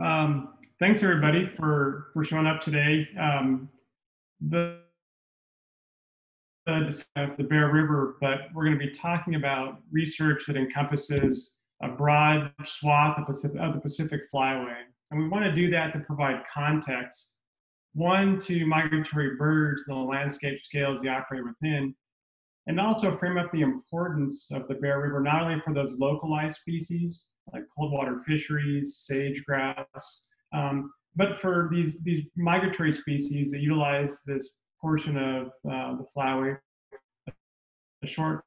Thanks everybody for showing up today. The the Bear River, but we're going to be talking about research that encompasses a broad swath of the Pacific Flyway, and we want to do that to provide context. One, to migratory birds, the landscape scales they operate within, and also frame up the importance of the Bear River, not only for those localized species like cold water fisheries, sage grouse, but for these migratory species that utilize this portion of the flyway a short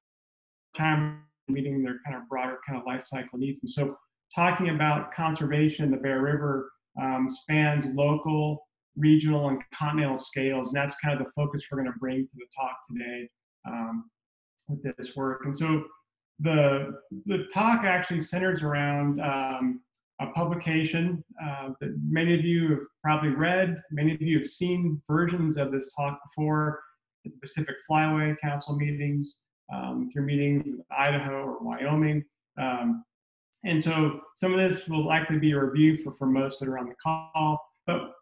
time, meeting their kind of broader kind of life cycle needs. And so talking about conservation in the Bear River spans local, regional, and continental scales. And that's kind of the focus we're going to bring to the talk today with this work. And so the talk actually centers around a publication that many of you have probably read. Many of you have seen versions of this talk before at the Pacific Flyway Council meetings, through meetings with Idaho or Wyoming. And so some of this will likely be a review for most that are on the call. But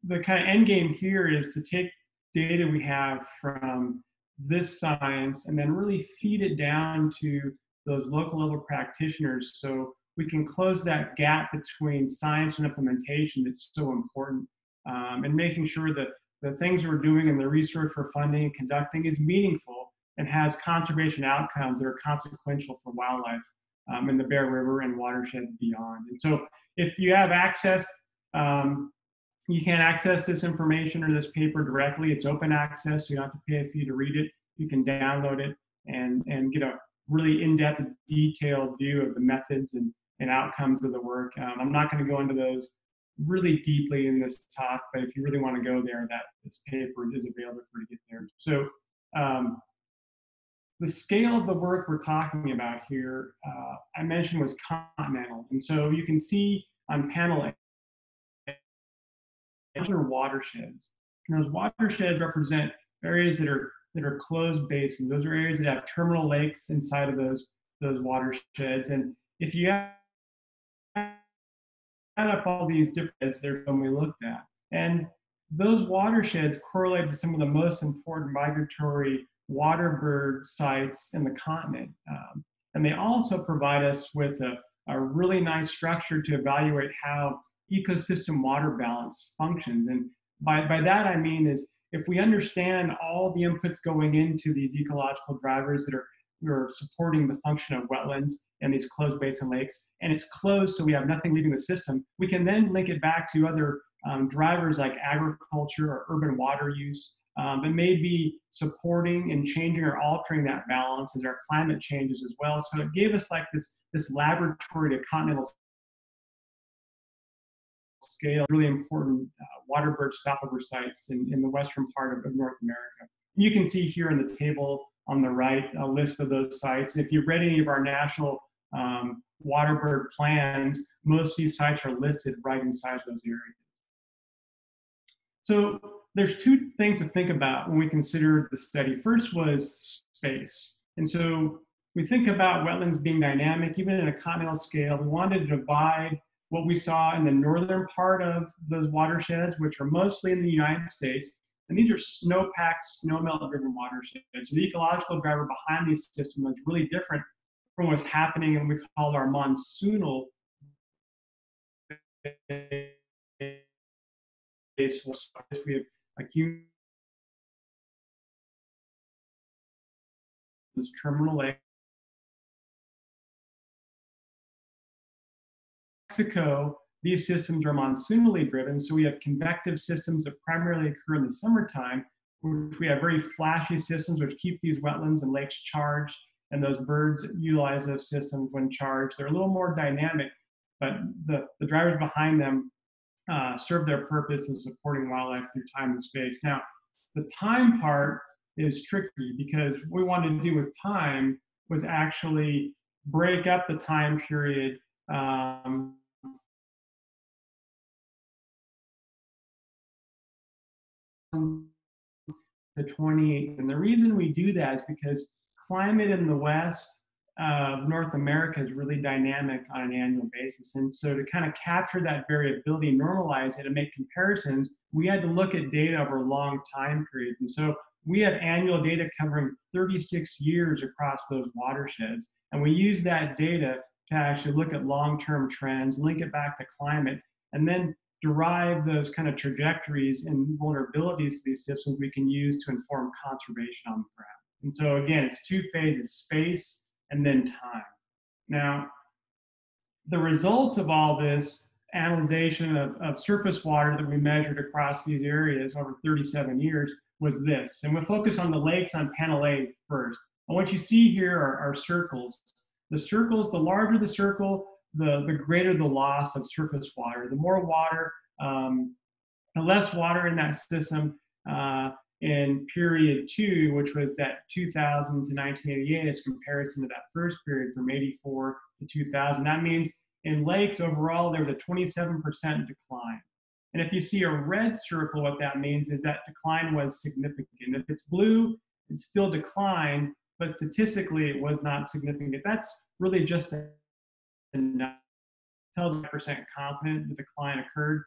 the kind of end game here is to take data we have from this science and then really feed it down to those local level practitioners so we can close that gap between science and implementation that's so important, and making sure that the things we're doing and the research we're funding and conducting is meaningful and has conservation outcomes that are consequential for wildlife in the Bear River and watersheds beyond. And so if you have access, you can access this information or this paper directly. It's open access, so you don't have to pay a fee to read it. You can download it and get a really in-depth, detailed view of the methods and outcomes of the work. I'm not going to go into those really deeply in this talk, but if you really want to go there, this paper is available for you to get there. So the scale of the work we're talking about here, I mentioned, was continental. And so you can see on panel A, those are watersheds. And those watersheds represent areas that are closed basins. Those are areas that have terminal lakes inside of those watersheds. And if you add up all these different, there's one we looked at. And those watersheds correlate to some of the most important migratory water bird sites in the continent. And they also provide us with a really nice structure to evaluate how ecosystem water balance functions. And by that I mean is if we understand all the inputs going into these ecological drivers that are supporting the function of wetlands and these closed basin lakes, and it's closed so we have nothing leaving the system, we can then link it back to other drivers like agriculture or urban water use that may be supporting and changing or altering that balance as our climate changes as well. So it gave us like this laboratory to continental scale, really important water bird stopover sites in the western part of North America. You can see here in the table on the right a list of those sites. If you've read any of our national water bird plans, most of these sites are listed right inside those areas. So there's two things to think about when we consider the study. First was space. And so we think about wetlands being dynamic, even in a continental scale. We wanted to divide what we saw in the northern part of those watersheds, which are mostly in the United States. And these are snowpack, snowmelt-driven watersheds. So the ecological driver behind these systems was really different from what's happening in what we call our monsoonal base. We have accumulated this terminal lake. Mexico, these systems are monsoonally driven, so we have convective systems that primarily occur in the summertime, which we have very flashy systems which keep these wetlands and lakes charged, and those birds utilize those systems when charged. They're a little more dynamic, but the drivers behind them serve their purpose in supporting wildlife through time and space. Now, the time part is tricky because what we wanted to do with time was actually break up the time period to 28. And the reason we do that is because climate in the West North America is really dynamic on an annual basis. And so to kind of capture that variability, normalize it, and make comparisons, we had to look at data over long time periods. And so we have annual data covering 36 years across those watersheds. And we use that data to actually look at long-term trends, link it back to climate, and then derive those kind of trajectories and vulnerabilities to these systems we can use to inform conservation on the ground. And so again, it's two phases: space and then time. Now, the results of all this analyzation of surface water that we measured across these areas over 37 years was this. And we'll focus on the lakes on panel A first. And what you see here are circles. The circles, the larger the circle, the greater the loss of surface water. The more water, the less water in that system in period 2, which was that 2000 to 1988, as comparison to that first period from 84 to 2000. That means in lakes overall, there was a 27% decline. And if you see a red circle, what that means is that decline was significant. If it's blue, it's still declined, but statistically it was not significant. That's really just enough. Tells 5% confident the decline occurred.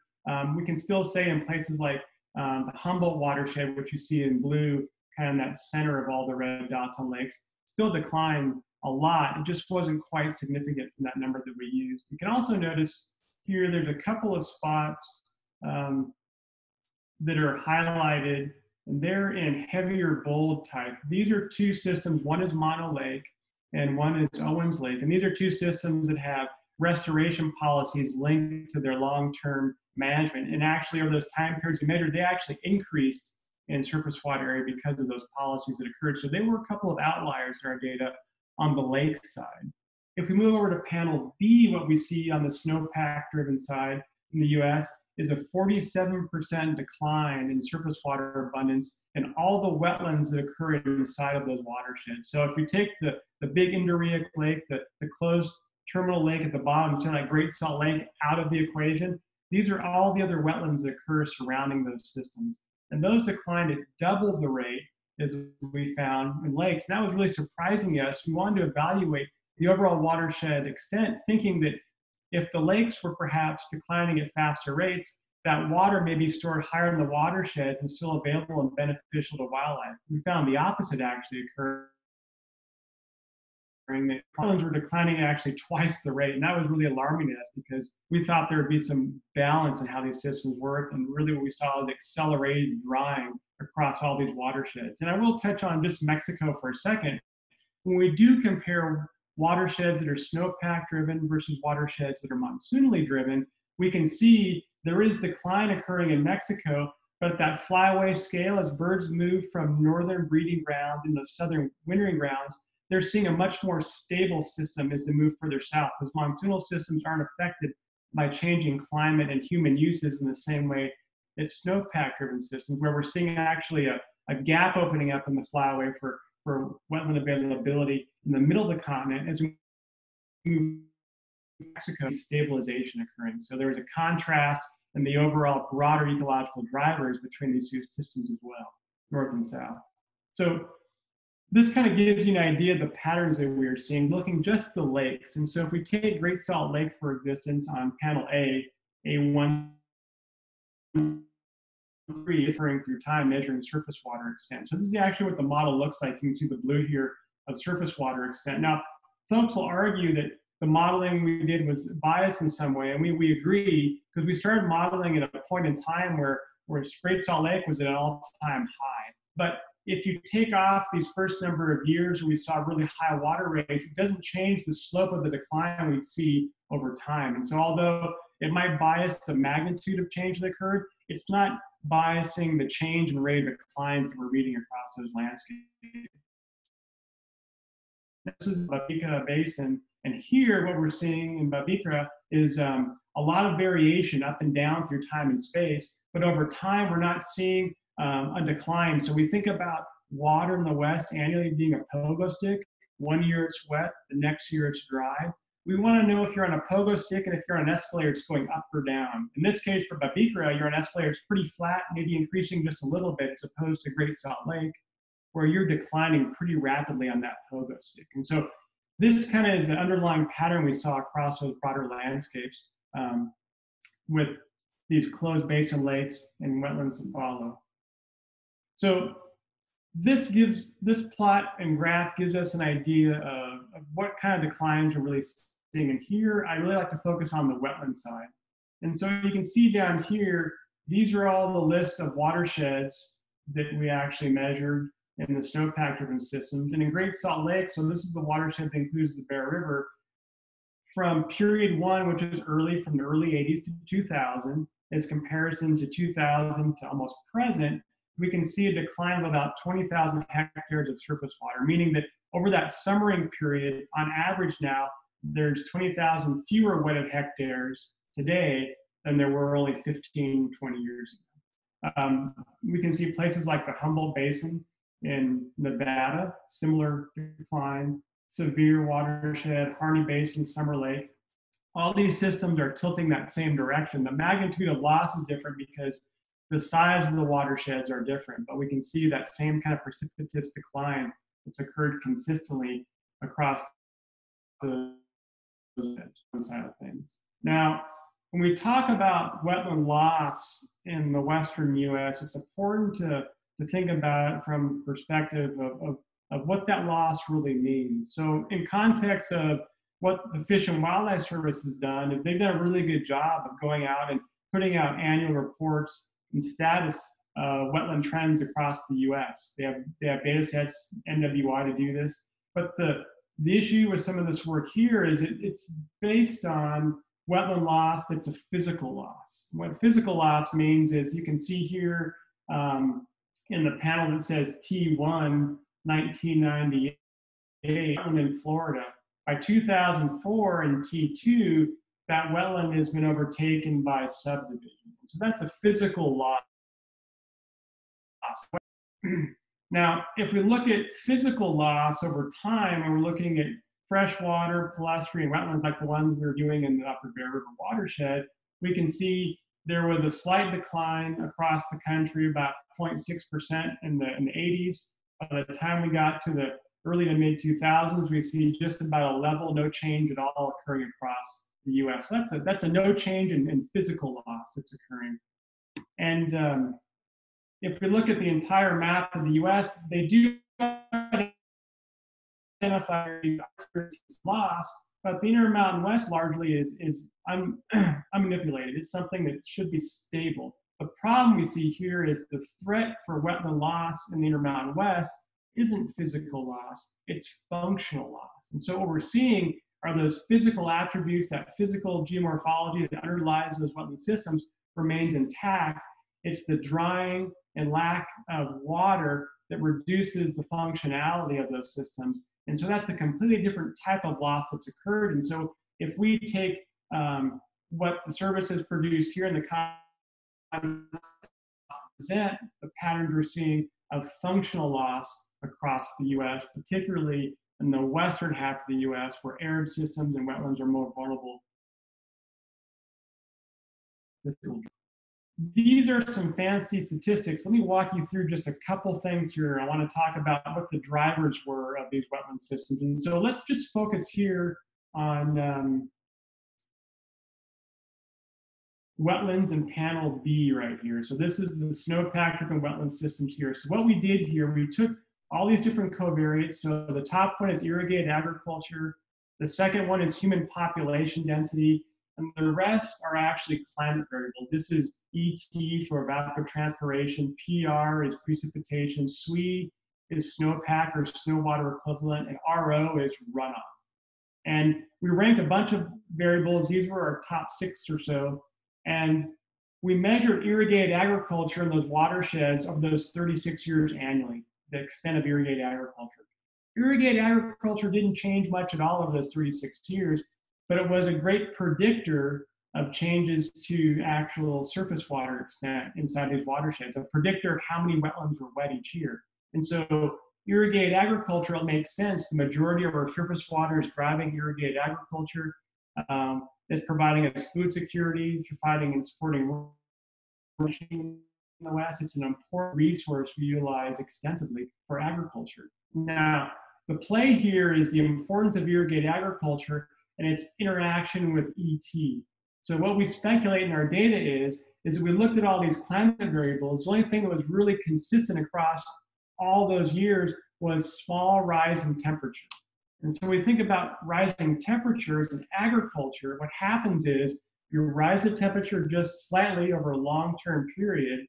We can still say in places like the Humboldt watershed, which you see in blue, kind of in that center of all the red dots on lakes, still declined a lot. It just wasn't quite significant from that number that we used. You can also notice here there's a couple of spots that are highlighted, and they're in heavier bold type. These are two systems. One is Mono Lake and one is Owens Lake. And these are two systems that have restoration policies linked to their long-term management. And actually, over those time periods we measured, they actually increased in surface water area because of those policies that occurred. So they were a couple of outliers in our data on the lake side. If we move over to panel B, what we see on the snowpack-driven side in the US is a 47% decline in surface water abundance in all the wetlands that occur inside of those watersheds. So if we take the big Indoreak Lake, the closed terminal lake at the bottom, so like Great Salt Lake, out of the equation, these are all the other wetlands that occur surrounding those systems. And those declined at double the rate as we found in lakes. And that was really surprising to us. We wanted to evaluate the overall watershed extent, thinking that if the lakes were perhaps declining at faster rates, that water may be stored higher in the watersheds and still available and beneficial to wildlife. We found the opposite actually occurring. The wetlands were declining at actually twice the rate, and that was really alarming to us because we thought there would be some balance in how these systems work, and really what we saw was accelerated drying across all these watersheds. And I will touch on just Mexico for a second. When we do compare watersheds that are snowpack driven versus watersheds that are monsoonally driven, we can see there is decline occurring in Mexico, but at that flyaway scale, as birds move from northern breeding grounds into southern wintering grounds, they're seeing a much more stable system as they move further south, because monsoonal systems aren't affected by changing climate and human uses in the same way that snowpack-driven systems, where we're seeing actually a gap opening up in the flyaway for wetland availability in the middle of the continent as we move to Mexico, stabilization occurring. So there was a contrast in the overall broader ecological drivers between these two systems as well, north and south. So this kind of gives you an idea of the patterns that we are seeing, looking just the lakes. And so if we take Great Salt Lake for existence on panel A, A1, 3 is occurring through time, measuring surface water extent. So this is actually what the model looks like. You can see the blue here of surface water extent. Now, folks will argue that the modeling we did was biased in some way, and we agree, because we started modeling at a point in time where Great Salt Lake was at an all-time high. But if you take off these first number of years where we saw really high water rates, it doesn't change the slope of the decline we'd see over time. And so although it might bias the magnitude of change that occurred, it's not biasing the change in rate of declines that we're reading across those landscapes. This is Babica Basin, and here what we're seeing in Babica is a lot of variation up and down through time and space, but over time we're not seeing a decline. So we think about water in the West annually being a pogo stick. One year it's wet, the next year it's dry. We want to know if you're on a pogo stick and if you're on an escalator, it's going up or down. In this case, for Babica, you're on an escalator, it's pretty flat, maybe increasing just a little bit, as opposed to Great Salt Lake, where you're declining pretty rapidly on that pogo stick. And so this kind of is the underlying pattern we saw across those broader landscapes, with these closed basin lakes and wetlands that follow. So this plot and graph gives us an idea of what kind of declines we're really seeing. And here, I really like to focus on the wetland side. And so you can see down here, these are all the lists of watersheds that we actually measured in the snowpack-driven systems. And in Great Salt Lake, so this is the watershed that includes the Bear River, from period 1, which is early, from the early 80s to 2000, as comparison to 2000 to almost present, we can see a decline of about 20,000 hectares of surface water, meaning that over that summering period, on average now, there's 20,000 fewer wetted hectares today than there were only 15, 20 years ago. We can see places like the Humboldt Basin in Nevada, similar decline, severe watershed, Harney Basin, Summer Lake. All these systems are tilting that same direction. The magnitude of loss is different because the size of the watersheds are different, but we can see that same kind of precipitous decline that's occurred consistently across the side of things. Now, when we talk about wetland loss in the Western US, it's important to think about it from the perspective of what that loss really means. So in context of what the Fish and Wildlife Service has done, is they've done a really good job of going out and putting out annual reports and status wetland trends across the US. They have data sets, NWI, to do this. But the issue with some of this work here is it's based on wetland loss that's a physical loss. What physical loss means is, you can see here in the panel that says T1, 1998, in Florida. By 2004 in T2, that wetland has been overtaken by subdivision. So that's a physical loss. Now, if we look at physical loss over time, and we're looking at freshwater, pedestrian wetlands like the ones we were doing in the Upper Bear River watershed, we can see there was a slight decline across the country, about 0.6% in the 80s. By the time we got to the early to mid 2000s, we see just about a level, no change at all occurring across the US. So that's a no change in physical loss that's occurring. And if we look at the entire map of the US, they do identify loss, but the Intermountain West largely is unmanipulated. It's something that should be stable. The problem we see here is the threat for wetland loss in the Intermountain West isn't physical loss, it's functional loss. And so what we're seeing are those physical attributes, that physical geomorphology that underlies those wetland systems remains intact. It's the drying and lack of water that reduces the functionality of those systems. And so that's a completely different type of loss that's occurred. And so if we take what the service has produced here in the present, the patterns we're seeing of functional loss across the US, particularly in the western half of the US, where arid systems and wetlands are more vulnerable. These are some fancy statistics. Let me walk you through just a couple things here. I want to talk about what the drivers were of these wetland systems. And so let's just focus here on wetlands in panel B right here. So this is the snowpack-driven wetland systems here. So what we did here, we took all these different covariates. So the top one is irrigated agriculture. The second one is human population density. And the rest are actually climate variables. This is ET for evapotranspiration, PR is precipitation, SWE is snowpack or snow water equivalent, and RO is runoff. And we ranked a bunch of variables. These were our top 6 or so. And we measured irrigated agriculture in those watersheds over those 36 years annually, the extent of irrigated agriculture. Irrigated agriculture didn't change much at all over those 36 years, but it was a great predictor of changes to actual surface water extent inside these watersheds, a predictor of how many wetlands were wet each year. And so irrigated agriculture, it makes sense. The majority of our surface water is driving irrigated agriculture. It's providing us food security, providing and supporting in the West. It's an important resource we utilize extensively for agriculture. Now, the play here is the importance of irrigated agriculture and its interaction with ET. So what we speculate in our data is that we looked at all these climate variables. The only thing that was really consistent across all those years was small rise in temperature. And so when we think about rising temperatures in agriculture, what happens is you rise the temperature just slightly over a long-term period,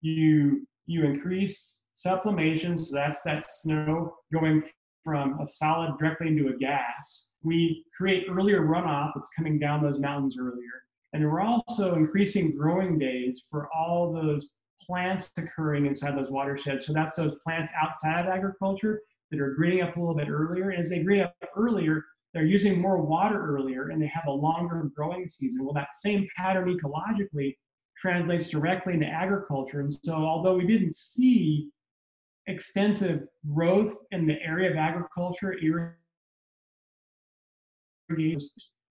you increase sublimation, so that's that snow going from a solid directly into a gas. We create earlier runoff that's coming down those mountains earlier. And we're also increasing growing days for all those plants occurring inside those watersheds. So that's those plants outside of agriculture that are greening up a little bit earlier. And as they green up earlier, they're using more water earlier and they have a longer growing season. Well, that same pattern ecologically translates directly into agriculture. And so although we didn't see extensive growth in the area of agriculture,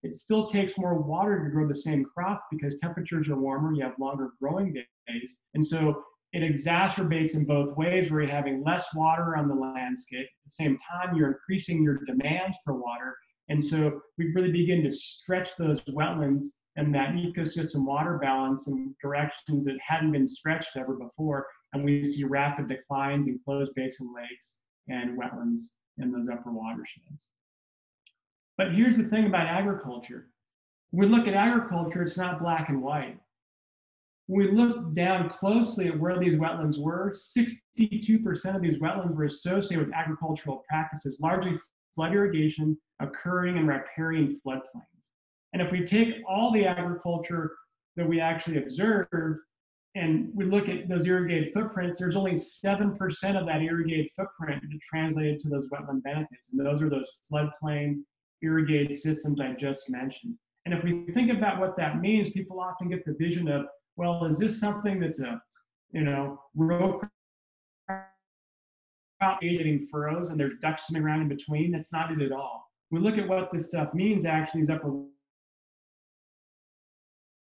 it still takes more water to grow the same crops because temperatures are warmer, you have longer growing days. And so it exacerbates in both ways where you're having less water on the landscape. At the same time, you're increasing your demands for water. And so we really begin to stretch those wetlands and that ecosystem water balance in directions that hadn't been stretched ever before. And we see rapid declines in closed basin lakes and wetlands in those upper watersheds. But here's the thing about agriculture. When we look at agriculture, it's not black and white. When we look down closely at where these wetlands were, 62% of these wetlands were associated with agricultural practices, largely flood irrigation occurring in riparian floodplains. And if we take all the agriculture that we actually observed and we look at those irrigated footprints, there's only 7% of that irrigated footprint that translated to those wetland benefits. And those are those floodplain irrigated systems I just mentioned. And if we think about what that means, people often get the vision of, well, is this something that's a, row crop getting furrows and there's ducks swimming around in between? That's not it at all. We look at what this stuff means actually is upper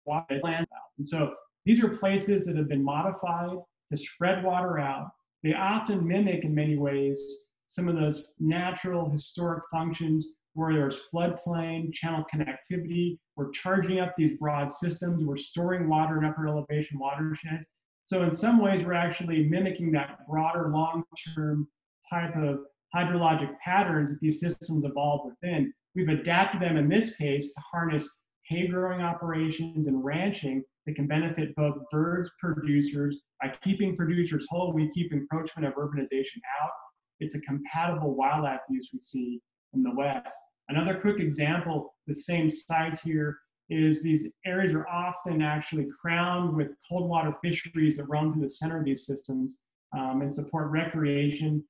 water land. And so these are places that have been modified to spread water out. They often mimic in many ways some of those natural historic functions where there's floodplain, channel connectivity, we're charging up these broad systems, we're storing water in upper elevation watersheds. So in some ways, we're actually mimicking that broader long-term type of hydrologic patterns that these systems evolved within. We've adapted them in this case to harness hay growing operations and ranching that can benefit both birds, producers. By keeping producers whole, we keep encroachment of urbanization out. It's a compatible wildlife use we see in the West. Another quick example, the same site here, is these areas are often actually crowned with cold water fisheries that run through the center of these systems and support recreation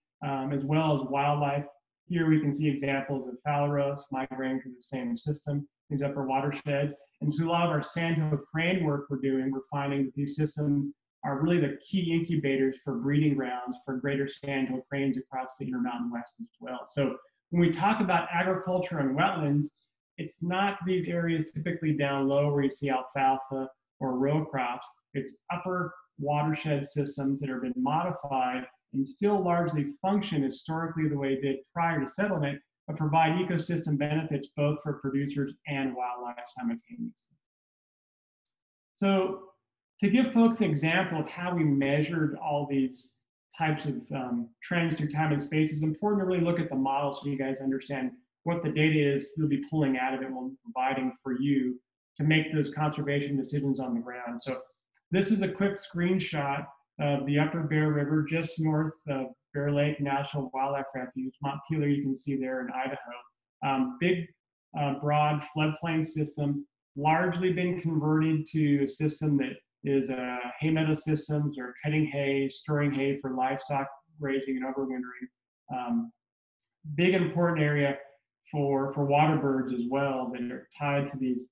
as well as wildlife. Here we can see examples of phalaropes migrating through the same system, these upper watersheds. And through a lot of our Sandhill crane work we're doing, we're finding that these systems are really the key incubators for breeding grounds for greater Sandhill cranes across the Intermountain West as well. So when we talk about agriculture and wetlands, it's not these areas typically down low where you see alfalfa or row crops. It's upper watershed systems that have been modified and still largely function historically the way it did prior to settlement, but provide ecosystem benefits both for producers and wildlife simultaneously. So to give folks an example of how we measured all these types of trends through time and space, it's important to really look at the model so you guys understand what the data is you'll be pulling out of it and will be providing for you to make those conservation decisions on the ground. So this is a quick screenshot of the Upper Bear River just north of Bear Lake National Wildlife Refuge. Montpelier you can see there in Idaho. Big, broad floodplain system, largely been converted to a system that is hay meadow systems or cutting hay, storing hay for livestock grazing and overwintering. Big important area for water birds as well that are tied to these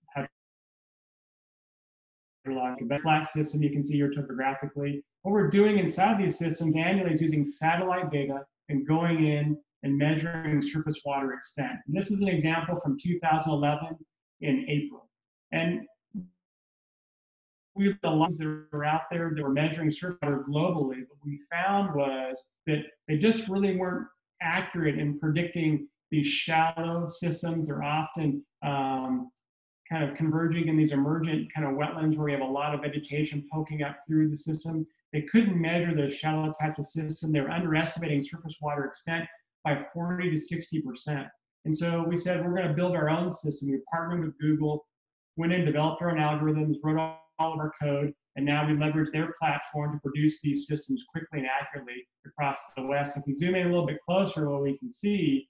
hydrologic flat system you can see here topographically. What we're doing inside these systems annually is using satellite data and going in and measuring surface water extent. And this is an example from 2011 in April. And we have the lines that were out there that were measuring surface water globally. What we found was that they just really weren't accurate in predicting these shallow systems. They're often kind of converging in these emergent kind of wetlands where we have a lot of vegetation poking up through the system. They couldn't measure those shallow types of system. They were underestimating surface water extent by 40 to 60%. And so we said, we're going to build our own system. We partnered with Google, went and developed our own algorithms, wrote all of our code, and now we leverage their platform to produce these systems quickly and accurately across the West. If we zoom in a little bit closer, what we can see,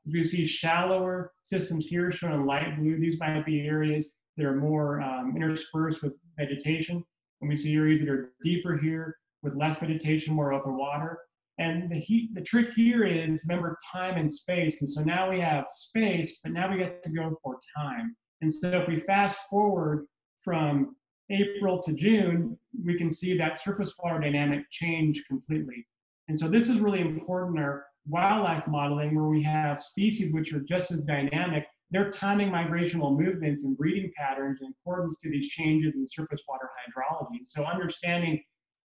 we see shallower systems here shown in light blue. These might be areas that are more interspersed with vegetation. And we see areas that are deeper here with less vegetation, more open water. And the trick here is, remember, time and space. And so now we have space, but now we get to go for time. And so if we fast forward from April to June, we can see that surface water dynamic change completely. And so this is really important in our wildlife modeling, where we have species which are just as dynamic. They're timing migrational movements and breeding patterns in accordance to these changes in surface water hydrology. So understanding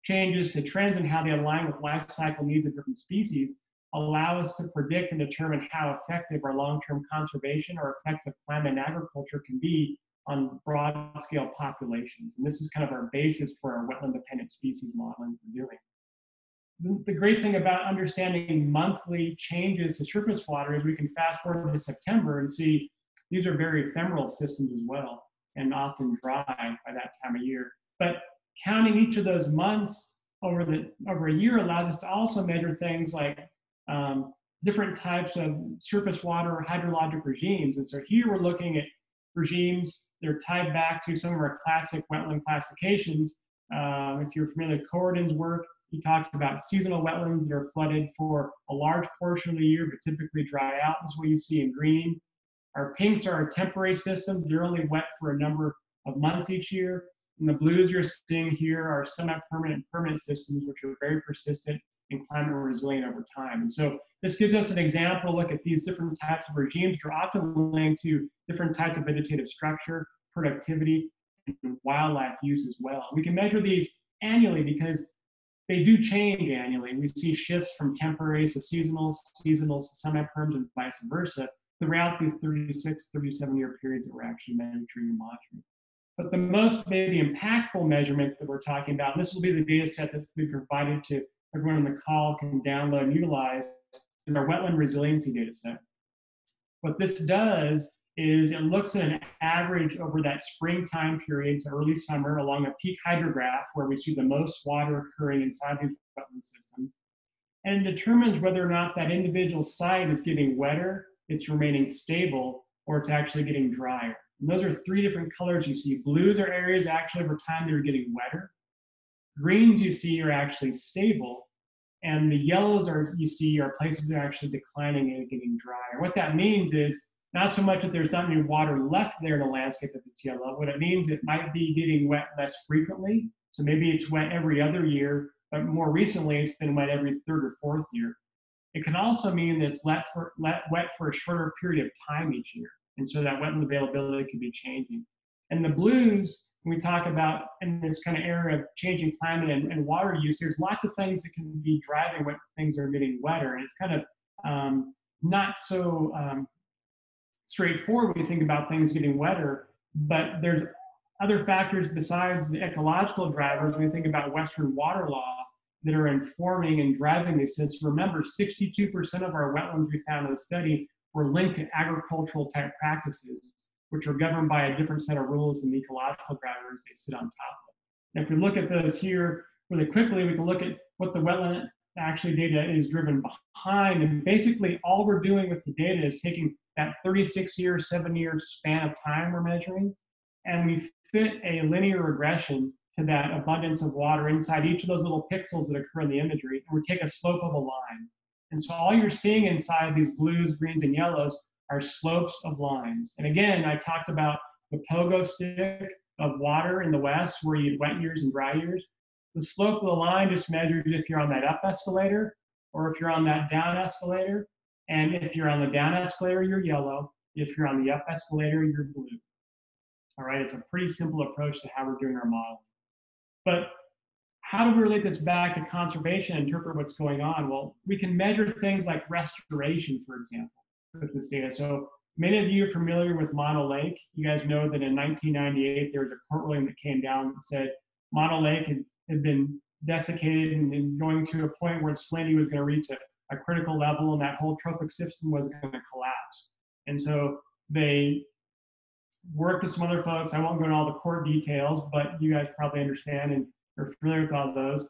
changes to trends and how they align with life cycle needs of different species allow us to predict and determine how effective our long-term conservation or effects of climate and agriculture can be on broad-scale populations. And this is kind of our basis for our wetland-dependent species modeling we're doing. The great thing about understanding monthly changes to surface water is we can fast forward to September and see these are very ephemeral systems as well, and often dry by that time of year. But counting each of those months over a year allows us to also measure things like different types of surface water hydrologic regimes. And so here we're looking at regimes that are tied back to some of our classic wetland classifications. If you're familiar with Corridan's work, he talks about seasonal wetlands that are flooded for a large portion of the year, but typically dry out. This is what you see in green. Our pinks are our temporary systems. They're only wet for a number of months each year. And the blues you're seeing here are semi-permanent and permanent systems, which are very persistent and climate resilient over time. And so this gives us an example, look at these different types of regimes. They're often linked to different types of vegetative structure, productivity, and wildlife use as well. We can measure these annually because they do change annually. We see shifts from temporaries to seasonals to semi-perms, and vice versa throughout these 36, 37-year periods that we're actually measuring and monitoring. But the most maybe impactful measurement that we're talking about, and this will be the data set that's been provided to everyone on the call can download and utilize, is our Wetland Resiliency data set. What this does is it looks at an average over that springtime period to early summer along a peak hydrograph where we see the most water occurring inside these wetland systems, and it determines whether or not that individual site is getting wetter, it's remaining stable, or it's actually getting drier. And those are three different colors you see. Blues are areas actually over time that are getting wetter. Greens you see are actually stable. And the yellows you see are places that are actually declining and getting drier. What that means is not so much that there's not any water left there in the landscape if it's yellow. What it means, it might be getting wet less frequently. So maybe it's wet every other year, but more recently it's been wet every third or fourth year. It can also mean that it's wet for a shorter period of time each year. And so that wetland availability could be changing. And the blues, when we talk about in this kind of era of changing climate and water use, there's lots of things that can be driving what things are getting wetter. And it's kind of not so straightforward when you think about things getting wetter, but there's other factors besides the ecological drivers when we think about Western water law that are informing and driving this. Since remember, 62% of our wetlands we found in the study were linked to agricultural type practices, which are governed by a different set of rules than the ecological drivers they sit on top of. And if we look at those here really quickly, we can look at what the wetland actually data is driven behind. And basically all we're doing with the data is taking that 36-year, 7-year span of time we're measuring, and we fit a linear regression to that abundance of water inside each of those little pixels that occur in the imagery, and we take a slope of a line. And so all you're seeing inside these blues, greens, and yellows are slopes of lines. And again, I talked about the pogo stick of water in the West where you had wet years and dry years. The slope of the line just measures if you're on that up escalator or if you're on that down escalator. And if you're on the down escalator, you're yellow. If you're on the up escalator, you're blue. All right, it's a pretty simple approach to how we're doing our modeling. But how do we relate this back to conservation and interpret what's going on? Well, we can measure things like restoration, for example, with this data. So many of you are familiar with Mono Lake. You guys know that in 1998, there was a court ruling that came down that said Mono Lake had been desiccated and going to a point where salinity was going to reach a critical level, and that whole trophic system was going to collapse. And so they worked with some other folks. I won't go into all the court details, but you guys probably understand and are familiar with all those.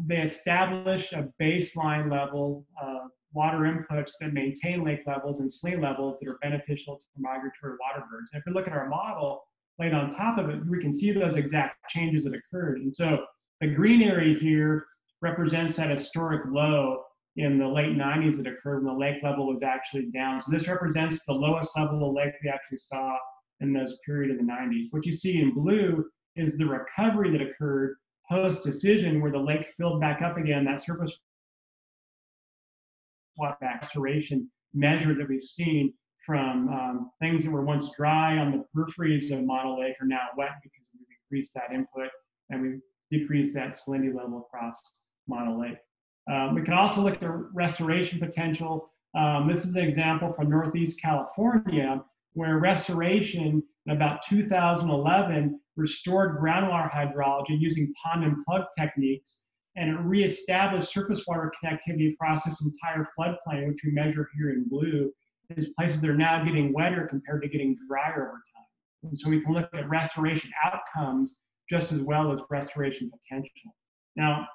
They established a baseline level of water inputs that maintain lake levels and salinity levels that are beneficial to migratory water birds. And if we look at our model laid on top of it, we can see those exact changes that occurred. And so the green area here represents that historic low in the late 90s that occurred when the lake level was actually down. So this represents the lowest level of lake we actually saw in those period of the 90s. What you see in blue is the recovery that occurred post-decision where the lake filled back up again, that surface water restoration measure that we've seen from things that were once dry on the peripheries of Mono Lake are now wet because we've increased that input and we've decreased that salinity level across Mono Lake. We can also look at the restoration potential. This is an example from Northeast California where restoration in about 2011 restored groundwater hydrology using pond and plug techniques, and it reestablished surface water connectivity across this entire floodplain, which we measure here in blue, is places that are now getting wetter compared to getting drier over time. And so we can look at restoration outcomes just as well as restoration potential. Now,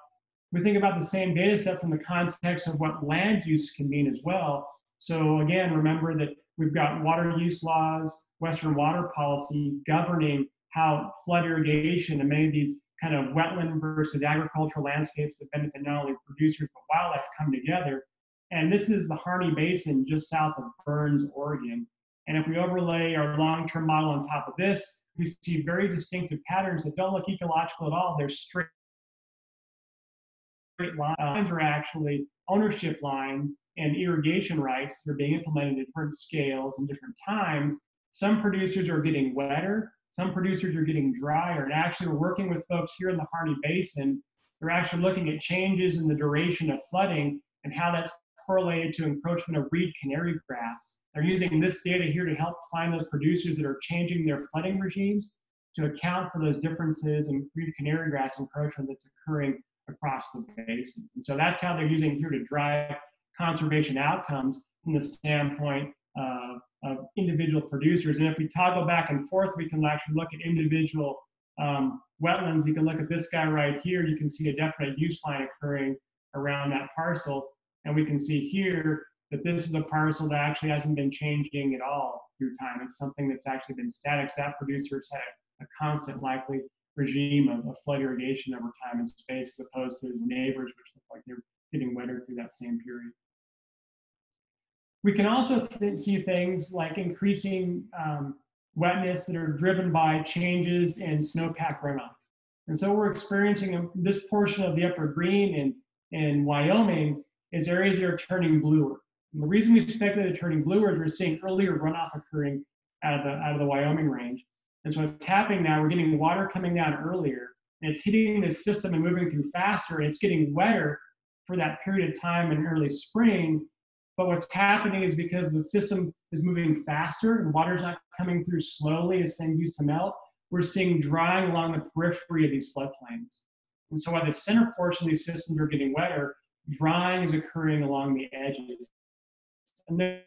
we think about the same data set from the context of what land use can mean as well. So again, remember that we've got water use laws, Western water policy governing how flood irrigation and many of these kind of wetland versus agricultural landscapes that benefit not only producers but wildlife come together. And this is the Harney Basin just south of Burns, Oregon. And if we overlay our long-term model on top of this, we see very distinctive patterns that don't look ecological at all. They're straight lines are actually ownership lines and irrigation rights that are being implemented at different scales and different times. Some producers are getting wetter, some producers are getting drier. And actually, we're working with folks here in the Harney Basin. They're actually looking at changes in the duration of flooding and how that's correlated to encroachment of reed canary grass. They're using this data here to help find those producers that are changing their flooding regimes to account for those differences in reed canary grass encroachment that's occurring across the basin. And so that's how they're using here to drive conservation outcomes from the standpoint of individual producers. And if we toggle back and forth, we can actually look at individual wetlands. You can look at this guy right here. You can see a definite use line occurring around that parcel. And we can see here that this is a parcel that actually hasn't been changing at all through time. It's something that's actually been static. So that producer's had a constant likely regime of flood irrigation over time and space, as opposed to neighbors, which look like they're getting wetter through that same period. We can also see things like increasing wetness that are driven by changes in snowpack runoff. And so we're experiencing this portion of the upper green in Wyoming is areas that are turning bluer. And the reason we speculate they're turning bluer is we're seeing earlier runoff occurring out of the Wyoming range. And so what's happening now, we're getting water coming down earlier, and it's hitting this system and moving through faster, and it's getting wetter for that period of time in early spring. But what's happening is because the system is moving faster and water's not coming through slowly as things used to melt, we're seeing drying along the periphery of these floodplains. And so while the center portion of these systems are getting wetter, drying is occurring along the edges. And then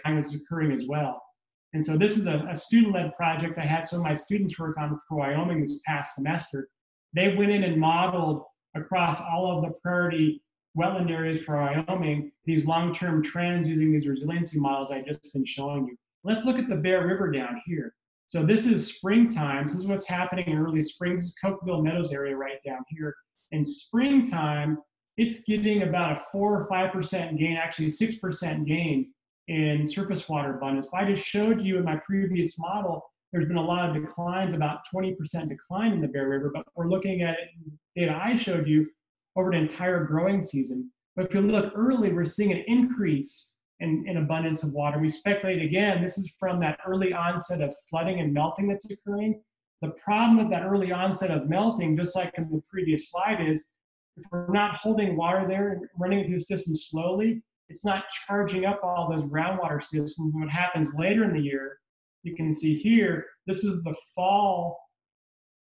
it's occurring as well. And so this is a student-led project I had some of my students work on for Wyoming this past semester. They went in and modeled across all of the priority wetland areas for Wyoming these long-term trends using these resiliency models I've just been showing you. Let's look at the Bear River down here. So this is springtime. So this is what's happening in early spring. This is Cokeville Meadows area right down here. In springtime, it's getting about a 4 or 5% gain, actually 6% gain in surface water abundance. But I just showed you in my previous model, there's been a lot of declines, about 20% decline in the Bear River, but we're looking at it in data I showed you over an entire growing season. But if you look early, we're seeing an increase in abundance of water. We speculate again, this is from that early onset of flooding and melting that's occurring. The problem with that early onset of melting, just like in the previous slide, is if we're not holding water there and running it through the system slowly, it's not charging up all those groundwater systems. And what happens later in the year, you can see here, this is the fall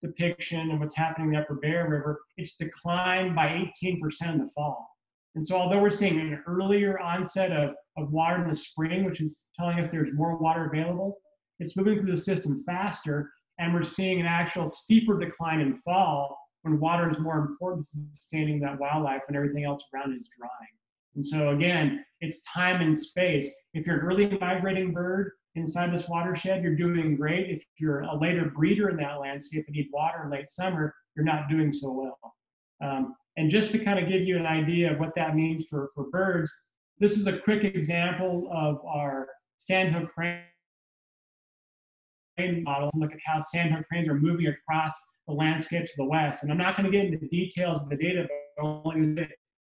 depiction of what's happening in the Upper Bear River. It's declined by 18% in the fall. And so although we're seeing an earlier onset of water in the spring, which is telling us there's more water available, it's moving through the system faster, and we're seeing an actual steeper decline in fall when water is more important to sustaining that wildlife and everything else around it is drying. And so again, it's time and space. If you're an early migrating bird inside this watershed, you're doing great. If you're a later breeder in that landscape and need water in late summer, you're not doing so well. And just to kind of give you an idea of what that means for birds, this is a quick example of our Sandhill crane model. Look at how Sandhill cranes are moving across the landscape to the west. And I'm not going to get into the details of the data, but only that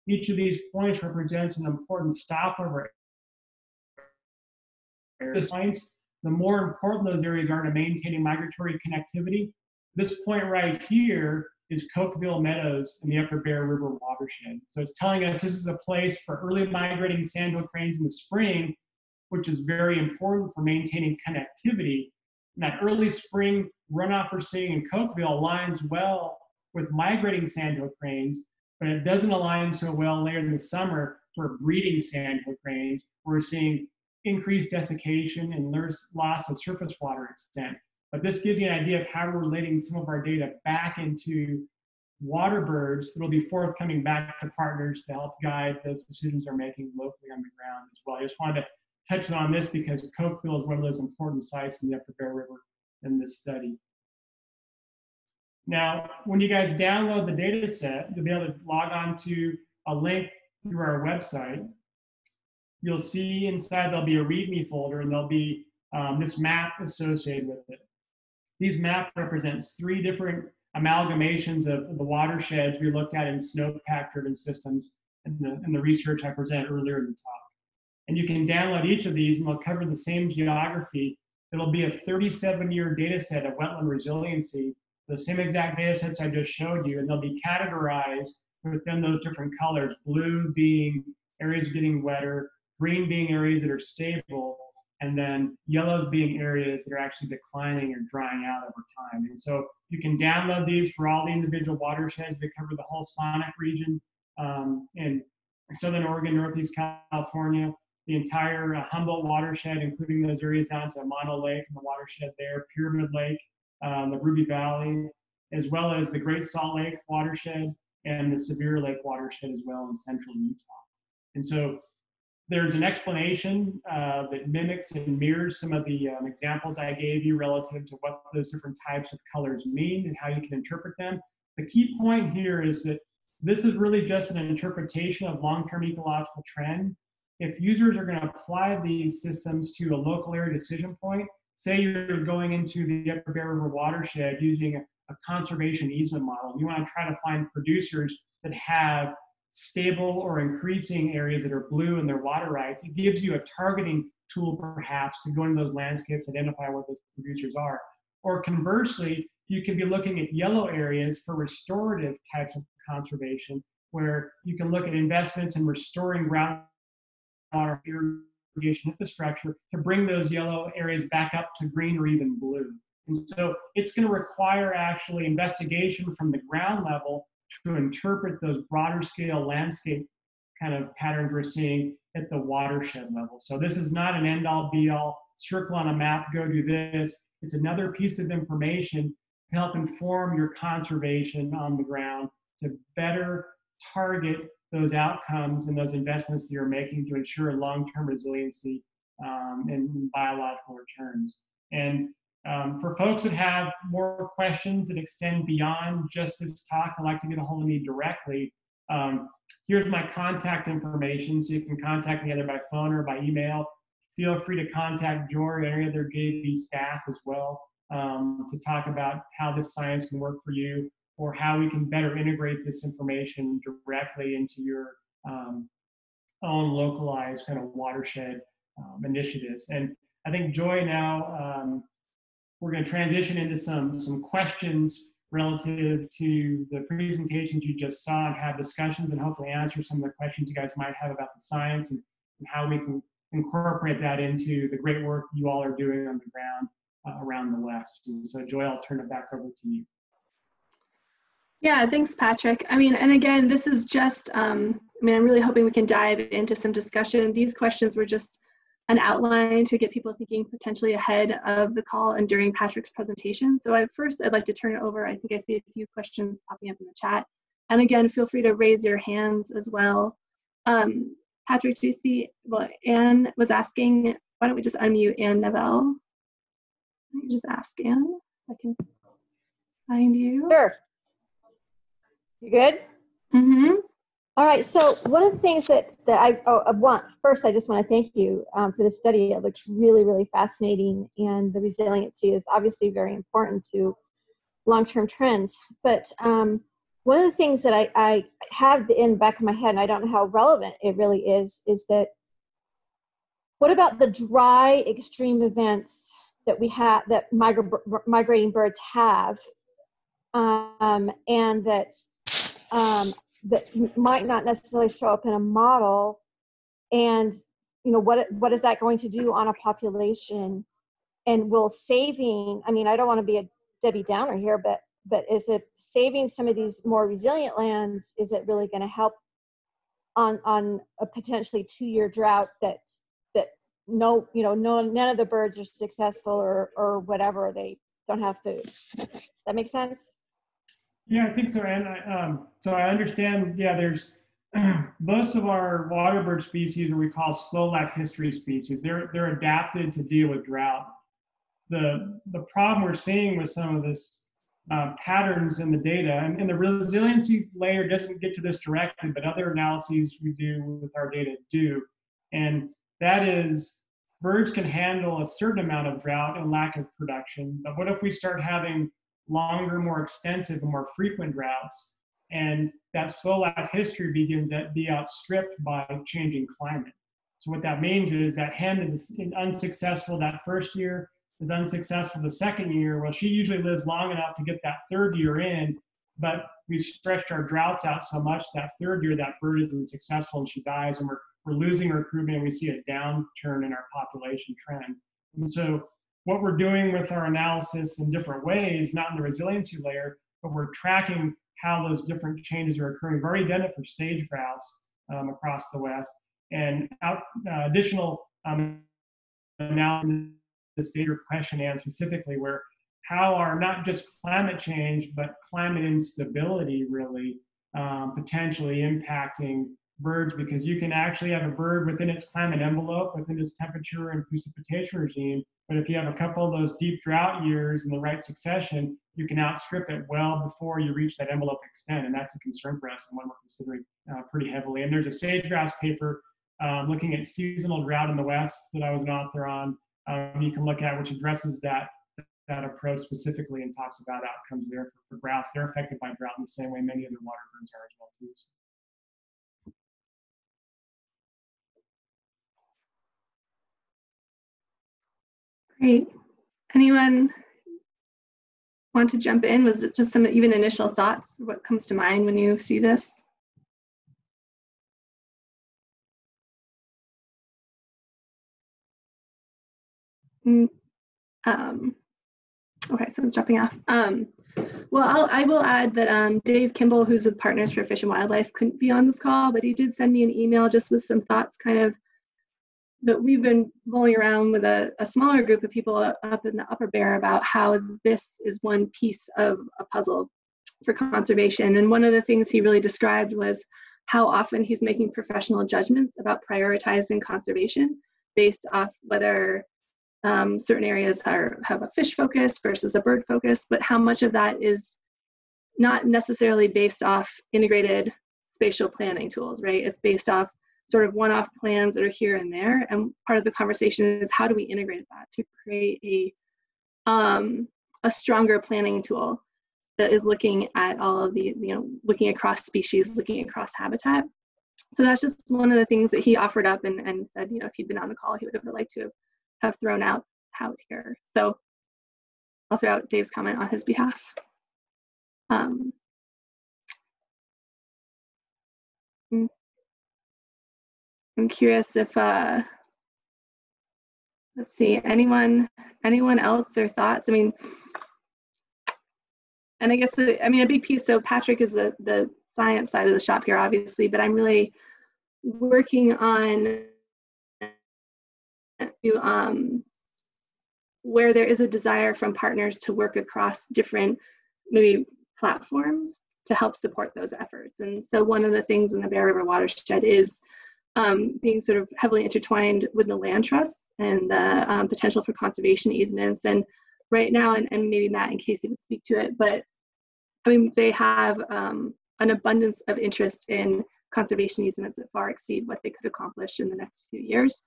each of these points represents an important stopover area. The more important those areas are to maintaining migratory connectivity. This point right here is Cokeville Meadows in the Upper Bear River watershed. So it's telling us this is a place for early migrating sandhill cranes in the spring, which is very important for maintaining connectivity. And that early spring runoff we're seeing in Cokeville aligns well with migrating sandhill cranes, but it doesn't align so well later in the summer for breeding sandhill cranes. We're seeing increased desiccation and loss of surface water extent. But this gives you an idea of how we're relating some of our data back into water birds that will be forthcoming back to partners to help guide those decisions they're making locally on the ground as well. I just wanted to touch on this because Cokeville is one of those important sites in the Upper Bear River in this study. Now, when you guys download the data set, you'll be able to log on to a link through our website. You'll see inside there'll be a README folder, and there'll be this map associated with it. These maps represents 3 different amalgamations of the watersheds we looked at in snowpack-driven systems in the research I presented earlier in the talk. And you can download each of these, and they'll cover the same geography. It'll be a 37-year data set of wetland resiliency, the same exact data sets I just showed you, and they'll be categorized within those different colors, blue being areas getting wetter, green being areas that are stable, and then yellows being areas that are actually declining or drying out over time. And so you can download these for all the individual watersheds that cover the whole Sonic region in Southern Oregon, Northeast California, the entire Humboldt watershed, including those areas down to Mono Lake and the watershed there, Pyramid Lake, the Ruby Valley, as well as the Great Salt Lake watershed and the Sevier Lake watershed as well in central Utah. And so there's an explanation that mimics and mirrors some of the examples I gave you relative to what those different types of colors mean and how you can interpret them. The key point here is that this is really just an interpretation of long-term ecological trend. If users are going to apply these systems to a local area decision point, say you're going into the Upper Bear River watershed using a conservation easement model, you want to try to find producers that have stable or increasing areas that are blue in their water rights. It gives you a targeting tool perhaps to go into those landscapes, identify what those producers are. Or conversely, you can be looking at yellow areas for restorative types of conservation, where you can look at investments in restoring groundwater irrigation infrastructure to bring those yellow areas back up to green or even blue. And so it's going to require actually investigation from the ground level to interpret those broader scale landscape kind of patterns we're seeing at the watershed level. So this is not an end all be all, circle on a map, go do this. It's another piece of information to help inform your conservation on the ground to better target those outcomes and those investments that you're making to ensure long-term resiliency and biological returns. And for folks that have more questions that extend beyond just this talk, I'd like to get a hold of me directly. Here's my contact information, so you can contact me either by phone or by email. Feel free to contact Joy or any other JV staff as well to talk about how this science can work for you or how we can better integrate this information directly into your own localized kind of watershed initiatives. And I think Joy now we're going to transition into some questions relative to the presentations you just saw and have discussions and hopefully answer some of the questions you guys might have about the science and how we can incorporate that into the great work you all are doing on the ground around the West. And so Joy, I'll turn it back over to you. Yeah, thanks, Patrick. I mean, and again, this is just, I'm really hoping we can dive into some discussion. These questions were just an outline to get people thinking potentially ahead of the call and during Patrick's presentation. So I'd like to turn it over. I think I see a few questions popping up in the chat. And again, feel free to raise your hands as well. Patrick, do you see, well, Anne was asking, why don't we just unmute Anne Neville? Let me just ask Anne if I can find you. Sure. You good? Mm-hmm. All right, so one of the things that I want, first I just want to thank you for the study. It looks really, really fascinating, and the resiliency is obviously very important to long-term trends. But one of the things that I have in the back of my head, and I don't know how relevant it really is that what about the dry extreme events that we have, that migrating birds have, and that might not necessarily show up in a model, and what is that going to do on a population? And will saving, I don't want to be a Debbie Downer here, but is it saving some of these more resilient lands? Is it really going to help on a potentially 2-year drought that none of the birds are successful or whatever, they don't have food? Does that make sense? Yeah, I think so. And so I understand, yeah, there's most of our water bird species are we call slow life history species. They're adapted to deal with drought. The problem we're seeing with some of this patterns in the data, and the resiliency layer doesn't get to this directly, but other analyses we do with our data do. And that is, birds can handle a certain amount of drought and lack of production. But what if we start having longer, more extensive, and more frequent droughts, and that slow life history begins to be outstripped by changing climate? So what that means is that hen is unsuccessful that first year, is unsuccessful the second year. Well, she usually lives long enough to get that third year in, but we've stretched our droughts out so much that third year that bird isn't successful and she dies, and we're losing recruitment, and we see a downturn in our population trend. And so what we're doing with our analysis in different ways, not in the resiliency layer, but we're tracking how those different changes are occurring. We've already done it for sage grouse across the West, and additional analysis, this data question, and specifically where how are not just climate change, but climate instability really potentially impacting birds, because you can actually have a bird within its climate envelope, within its temperature and precipitation regime. But if you have a couple of those deep drought years in the right succession, you can outstrip it well before you reach that envelope extent. And that's a concern for us and one we're considering pretty heavily. And there's a sage grouse paper looking at seasonal drought in the West that I was an author on. You can look at, which addresses that approach specifically and talks about outcomes there for grouse. They're affected by drought in the same way many other water birds are as well too. Great. Anyone want to jump in? Was it just some even initial thoughts? What comes to mind when you see this? Okay, someone's dropping off. Well, I will add that Dave Kimball, who's with Partners for Fish and Wildlife, couldn't be on this call, but he did send me an email just with some thoughts kind of that we've been rolling around with a smaller group of people up in the Upper Bear about how this is one piece of a puzzle for conservation. And one of the things he really described was how often he's making professional judgments about prioritizing conservation based off whether certain areas have a fish focus versus a bird focus, but how much of that is not necessarily based off integrated spatial planning tools, right? It's based off sort of one-off plans that are here and there. And part of the conversation is how do we integrate that to create a stronger planning tool that is looking at all of the, looking across species, looking across habitat. So that's just one of the things that he offered up and said, if he'd been on the call, he would have liked to have thrown out here. So I'll throw out Dave's comment on his behalf. I'm curious if, let's see, anyone else or thoughts? I mean, and I guess, I mean, a big piece, so Patrick is the science side of the shop here, obviously, but I'm really working on where there is a desire from partners to work across different maybe platforms to help support those efforts. And so one of the things in the Bear River Watershed is being sort of heavily intertwined with the land trusts and the potential for conservation easements. And right now, and maybe Matt and Casey would speak to it, but I mean, they have an abundance of interest in conservation easements that far exceed what they could accomplish in the next few years.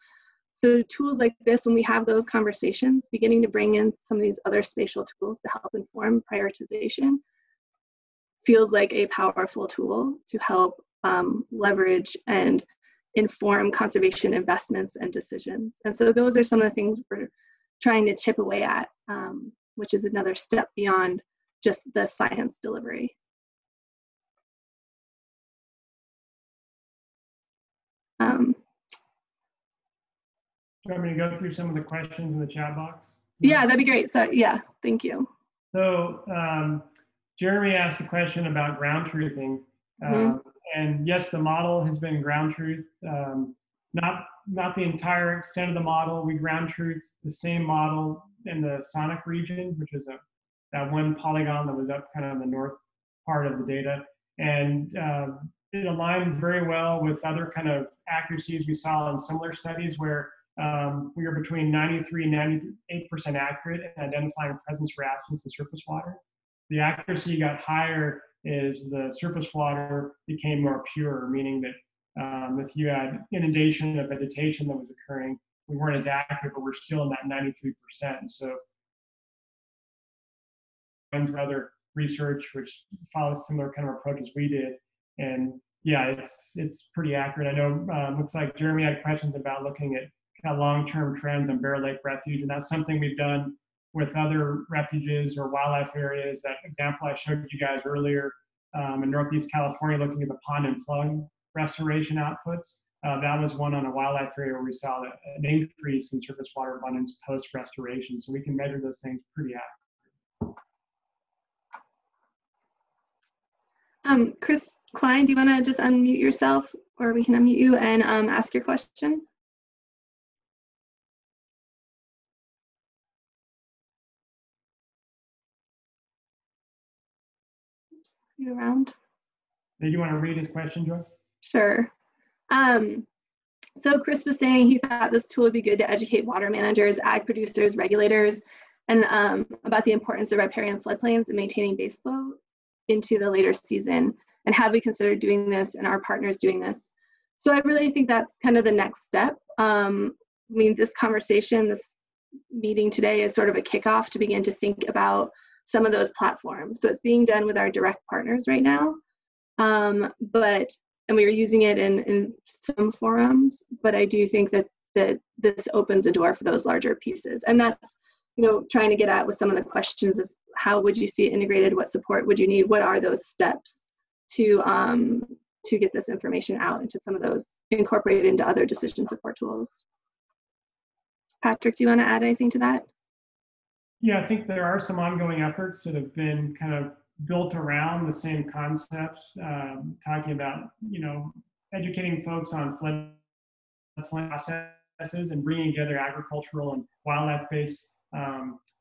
So tools like this, when we have those conversations, beginning to bring in some of these other spatial tools to help inform prioritization feels like a powerful tool to help leverage and inform conservation investments and decisions. And so those are some of the things we're trying to chip away at, which is another step beyond just the science delivery. Do you want me to go through some of the questions in the chat box? Yeah, that'd be great. So yeah, thank you. So Jeremy asked a question about ground truthing. And yes, the model has been ground truth. Not the entire extent of the model. We ground truth the same model in the sonic region, which is that one polygon that was up kind of in the north part of the data. And it aligned very well with other kind of accuracies we saw in similar studies where we were between 93 and 98% accurate in identifying presence or absence of surface water. The accuracy got higher as the surface water became more pure, meaning that if you had inundation of vegetation that was occurring, we weren't as accurate, but we're still in that 93%. And so other research which follows similar kind of approaches we did. And yeah, it's pretty accurate. I know looks like Jeremy had questions about looking at kind of long-term trends on Bear Lake Refuge, and that's something we've done with other refuges or wildlife areas. That example I showed you guys earlier in Northeast California, looking at the pond and plug restoration outputs. That was one on a wildlife area where we saw an increase in surface water abundance post-restoration. So we can measure those things pretty accurately. Chris Klein, do you want to just unmute yourself, or we can unmute you and ask your question? Oops, are you around? Do you want to read his question, Joy? Sure. So Chris was saying he thought this tool would be good to educate water managers, ag producers, regulators, and about the importance of riparian floodplains and maintaining base flow into the later season. And have we considered doing this, and our partners doing this? So I really think that's kind of the next step. I mean, this conversation, this meeting today is sort of a kickoff to begin to think about some of those platforms. So it's being done with our direct partners right now. And we are using it in some forums, but I do think that this opens the door for those larger pieces. And that's, you know, trying to get at with some of the questions is how would you see it integrated? What support would you need? What are those steps to get this information out into some of those, incorporated into other decision support tools? Patrick, do you want to add anything to that? Yeah, I think there are some ongoing efforts that have been kind of built around the same concepts, talking about, you know, educating folks on flood processes and bringing together agricultural and wildlife-based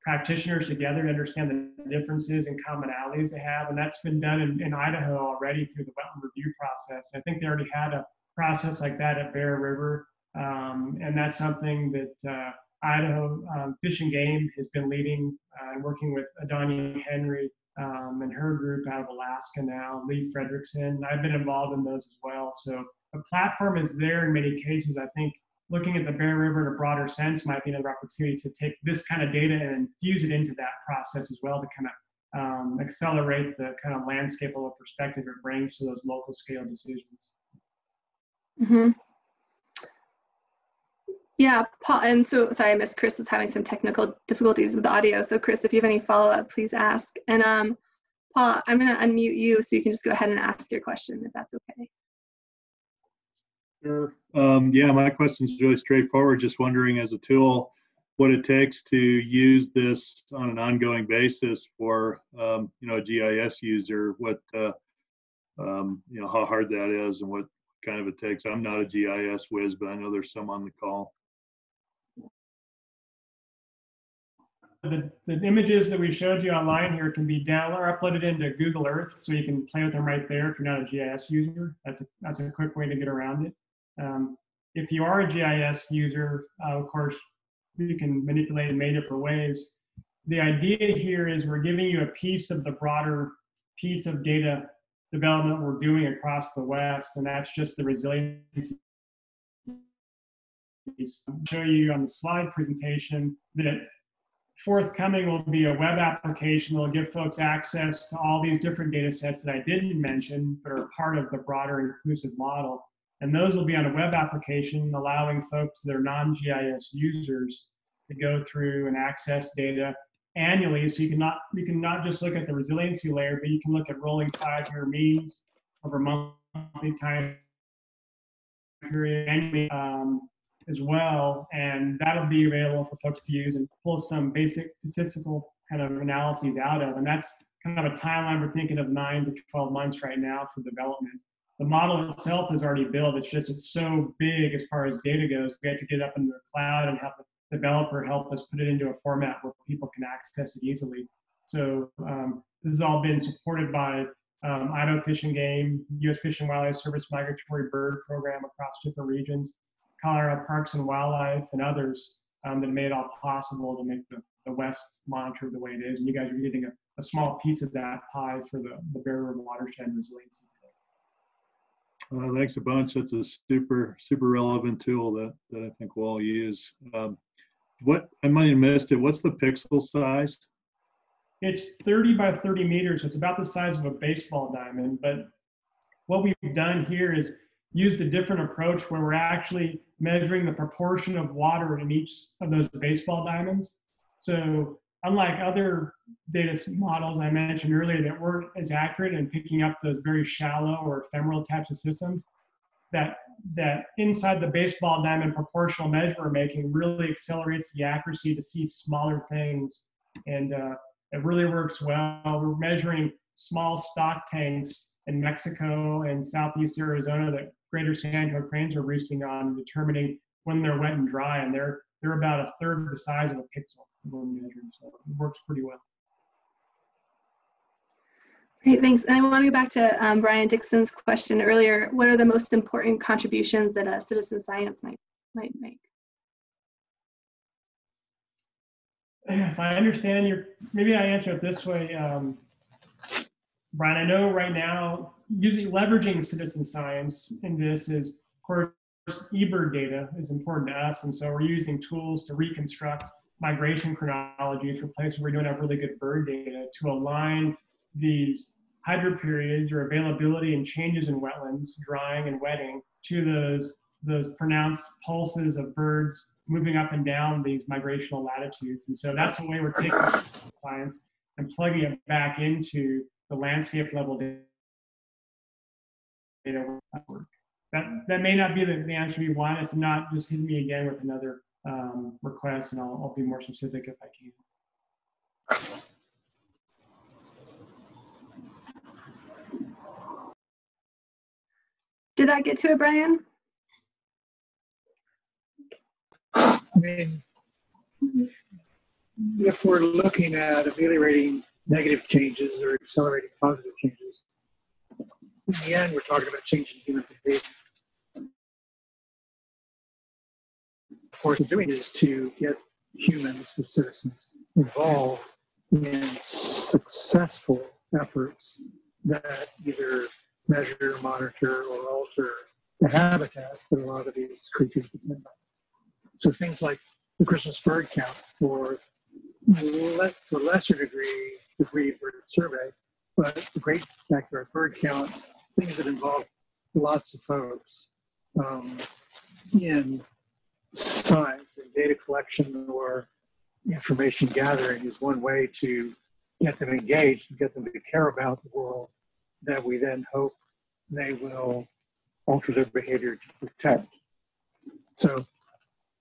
practitioners together to understand the differences and commonalities they have. And that's been done in Idaho already through the wetland review process. I think they already had a process like that at Bear River. And that's something that Idaho Fish and Game has been leading and working with Adanya Henry and her group out of Alaska now, Lee Fredrickson. I've been involved in those as well. So the platform is there in many cases. I think looking at the Bear River in a broader sense might be another opportunity to take this kind of data and infuse it into that process as well to kind of accelerate the kind of landscape level perspective it brings to those local scale decisions. Yeah, Paul, and so, sorry, I missed Chris is having some technical difficulties with the audio. So Chris, if you have any follow-up, please ask. And Paul, I'm gonna unmute you so you can just go ahead and ask your question if that's okay. Sure. Yeah, my question is really straightforward. Just wondering, as a tool, what it takes to use this on an ongoing basis for, you know, a GIS user. What, you know, how hard that is and what kind of it takes. I'm not a GIS whiz, but I know there's some on the call. The images that we showed you online here can be downloaded or uploaded into Google Earth, so you can play with them right there if you're not a GIS user. That's a quick way to get around it. If you are a GIS user, of course, you can manipulate it in many different ways. The idea here is we're giving you a piece of the broader piece of data development we're doing across the West, and that's just the resiliency piece. I'll show you on the slide presentation that forthcoming will be a web application that will give folks access to all these different data sets that I didn't mention, but are part of the broader inclusive model. And those will be on a web application, allowing folks that are non-GIS users to go through and access data annually. So you can not just look at the resiliency layer, but you can look at rolling 5-year means over monthly time period annually, as well, and that'll be available for folks to use and pull some basic statistical kind of analyses out of. And that's kind of a timeline we're thinking of 9 to 12 months right now for development. The model itself is already built. It's so big as far as data goes. We have to get it up into the cloud and have the developer help us put it into a format where people can access it easily. So this has all been supported by Idaho Fish and Game, U.S. Fish and Wildlife Service Migratory Bird Program across different regions, Colorado Parks and Wildlife, and others that made it all possible to make the West monitor the way it is. And you guys are getting a small piece of that pie for the Bear River Watershed Resiliency. Thanks a bunch. That's a super relevant tool that I think we'll all use. What, I might have missed it, what's the pixel size? It's 30 by 30 meters, so it's about the size of a baseball diamond. But what we've done here is used a different approach where we're actually measuring the proportion of water in each of those baseball diamonds. So unlike other data models I mentioned earlier that weren't as accurate in picking up those very shallow or ephemeral types of systems, that inside the baseball diamond proportional measure we're making really accelerates the accuracy to see smaller things. And it really works well. We're measuring small stock tanks in Mexico and southeast Arizona that greater Sandhill cranes are roosting on, determining when they're wet and dry, and they're about a third of the size of a pixel when measuring, so it works pretty well. Great, thanks. And I want to go back to Brian Dixon's question earlier. What are the most important contributions that a citizen science might make? If I understand maybe I answer it this way, Brian, I know right now, usually leveraging citizen science in this is, of course, eBird data is important to us. And so we're using tools to reconstruct migration chronologies for places where we don't have really good bird data to align these hydro periods or availability and changes in wetlands, drying and wetting, to those pronounced pulses of birds moving up and down these migrational latitudes. And so that's the way we're taking science and plugging it back into the landscape level data work. That may not be the answer you want. If not, just hit me again with another request, and I'll be more specific if I can. Did that get to it, Brian? I mean, if we're looking at ameliorating negative changes or accelerating positive changes, in the end, we're talking about changing human behavior. Of course, what we're doing is to get humans, the citizens, involved in successful efforts that either measure, monitor, or alter the habitats that a lot of these creatures depend on. So things like the Christmas bird count, or to a lesser degree, the breed bird survey, but the great backyard bird count, things that involve lots of folks in science and data collection or information gathering is one way to get them engaged and get them to care about the world that we then hope they will alter their behavior to protect. So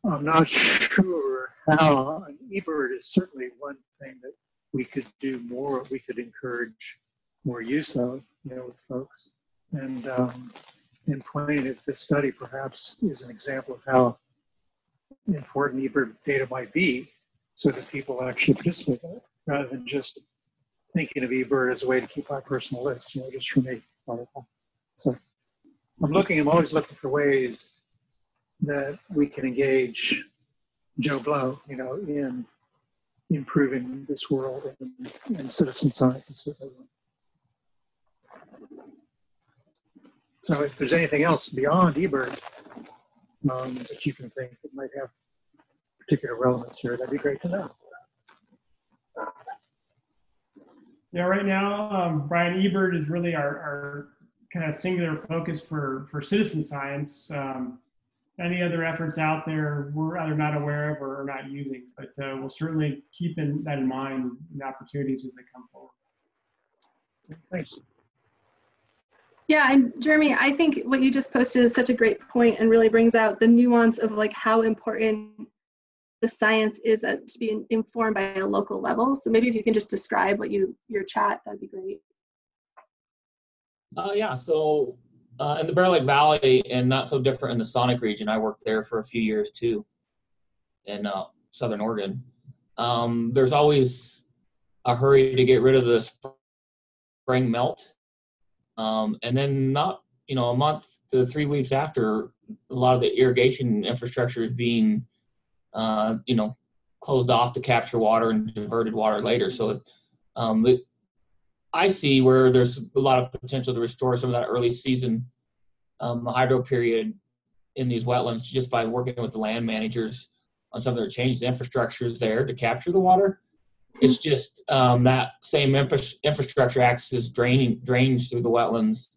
I'm not sure how an eBird is certainly one thing that we could do more, we could encourage more use of, with folks. And in point, if this study perhaps is an example of how important eBird data might be so that people actually participate in it, rather than just thinking of eBird as a way to keep our personal list, just for me. So I'm always looking for ways that we can engage Joe Blow, in improving this world and citizen science and so forth. So if there's anything else beyond eBird that you can think that might have particular relevance here, that'd be great to know. Yeah, right now, Brian, eBird is really our kind of singular focus for citizen science. Any other efforts out there we're either not aware of or not using, but we'll certainly keep that in mind, and opportunities as they come forward. Thanks. Yeah, and Jeremy, I think what you just posted is such a great point and really brings out the nuance of like how important the science is to be informed by a local level. So maybe if you can just describe what your chat, that'd be great. Yeah, so in the Bear Lake Valley, and not so different in the Sonic region, I worked there for a few years too, in Southern Oregon. There's always a hurry to get rid of the spring melt. And then not, a month to 3 weeks after, a lot of the irrigation infrastructure is being, closed off to capture water and diverted water later. So I see where there's a lot of potential to restore some of that early season hydro period in these wetlands just by working with the land managers on some of their changed infrastructures there to capture the water. It's just that same infrastructure acts as drains through the wetlands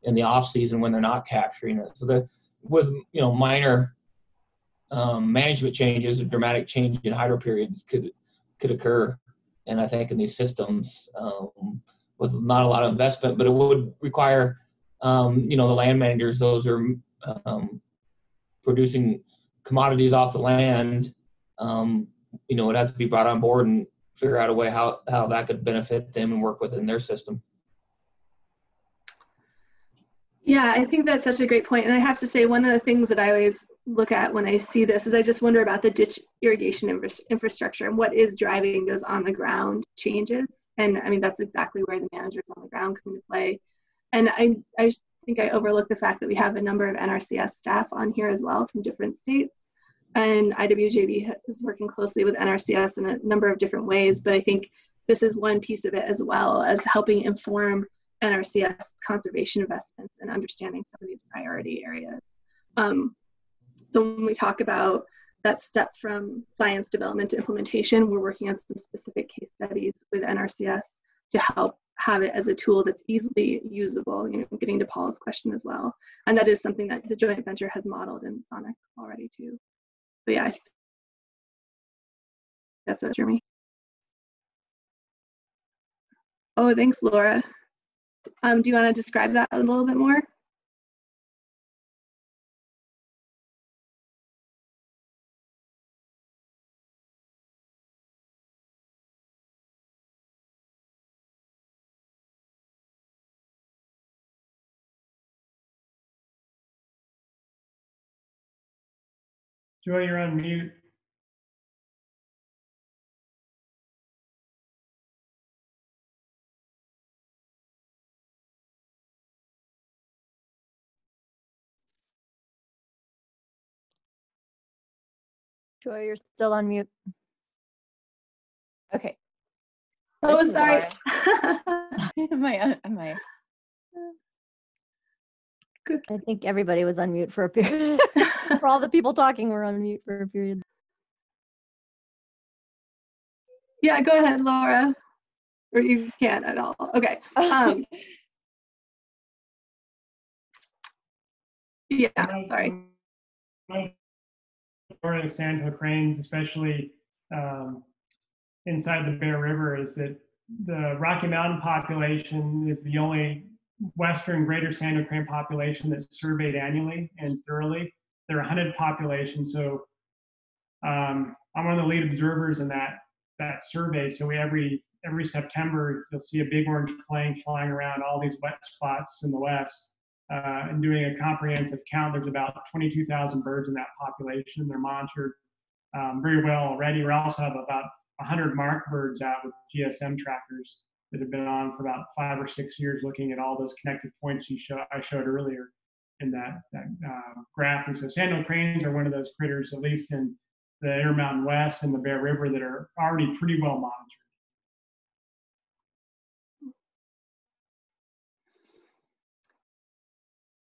in the off season when they're not capturing it. So with minor management changes, a dramatic change in hydro periods could occur. And I think in these systems with not a lot of investment, but it would require the land managers, those are producing commodities off the land, would have to be brought on board and figure out a way how that could benefit them and work within their system. Yeah, I think that's such a great point. And I have to say, one of the things that I always look at when I see this is I just wonder about the ditch irrigation infrastructure and what is driving those on the ground changes. And I mean, that's exactly where the managers on the ground come into play. And I think I overlooked the fact that we have a number of NRCS staff on here as well from different states. And IWJB is working closely with NRCS in a number of different ways, but I think this is one piece of it as well as helping inform NRCS conservation investments and understanding some of these priority areas. So when we talk about that step from science development to implementation, we're working on some specific case studies with NRCS to help have it as a tool that's easily usable, getting to Paul's question as well. And that is something that the joint venture has modeled in Sonic already too. But yeah, that's it, Jeremy. Oh, thanks, Laura. Do you want to describe that a little bit more? Joy, you're on mute. Joy, you're still on mute. Okay. Oh, sorry. Am I? Good. I think everybody was on mute for a period. For all the people talking were on mute for a period. Yeah, go ahead, Laura. Or you can't at all. Okay. Yeah, sorry. Florida sandhill cranes, especially inside the Bear River, is that the Rocky Mountain population is the only western greater sandhill crane population that's surveyed annually and thoroughly. There are 100 populations, so I'm one of the lead observers in that survey. So every September, you'll see a big orange plane flying around all these wet spots in the west and doing a comprehensive count. There's about 22,000 birds in that population. They're monitored very well already. We also have about 100 marked birds out with GSM trackers that have been on for about 5 or 6 years, looking at all those connected points I showed earlier in that graph. And so sandhill cranes are one of those critters, at least in the Intermountain West and the Bear River, that are already pretty well monitored.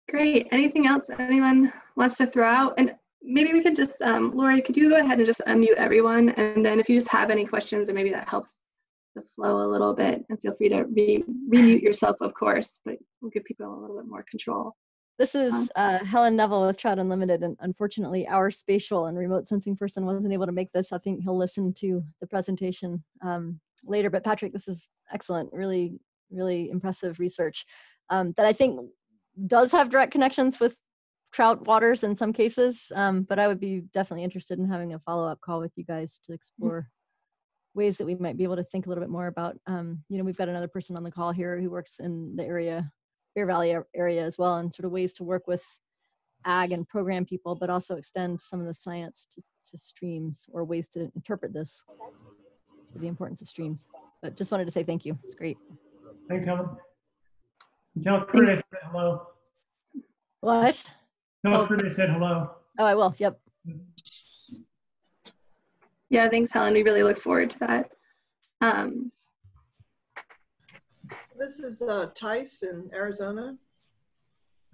Great. Anything else anyone wants to throw out? And maybe we could just, Lori, could you go ahead and just unmute everyone? And then if you just have any questions, or maybe that helps the flow a little bit, and feel free to remute yourself, of course, but we'll give people a little bit more control. This is Helen Neville with Trout Unlimited, and unfortunately our spatial and remote sensing person wasn't able to make this. I think he'll listen to the presentation later, but Patrick, this is excellent, really, really impressive research that I think does have direct connections with trout waters in some cases, but I would be definitely interested in having a follow-up call with you guys to explore ways that we might be able to think a little bit more about, we've got another person on the call here who works in the area, Bear Valley area as well, and sort of ways to work with ag and program people, but also extend some of the science to streams, or ways to interpret this, to the importance of streams. But just wanted to say thank you. It's great. Thanks, Helen. Tell Kurt I said hello. What? Tell Kurt I said hello. Oh, I will. Yep. Yeah, thanks, Helen. We really look forward to that. This is Tice in Arizona.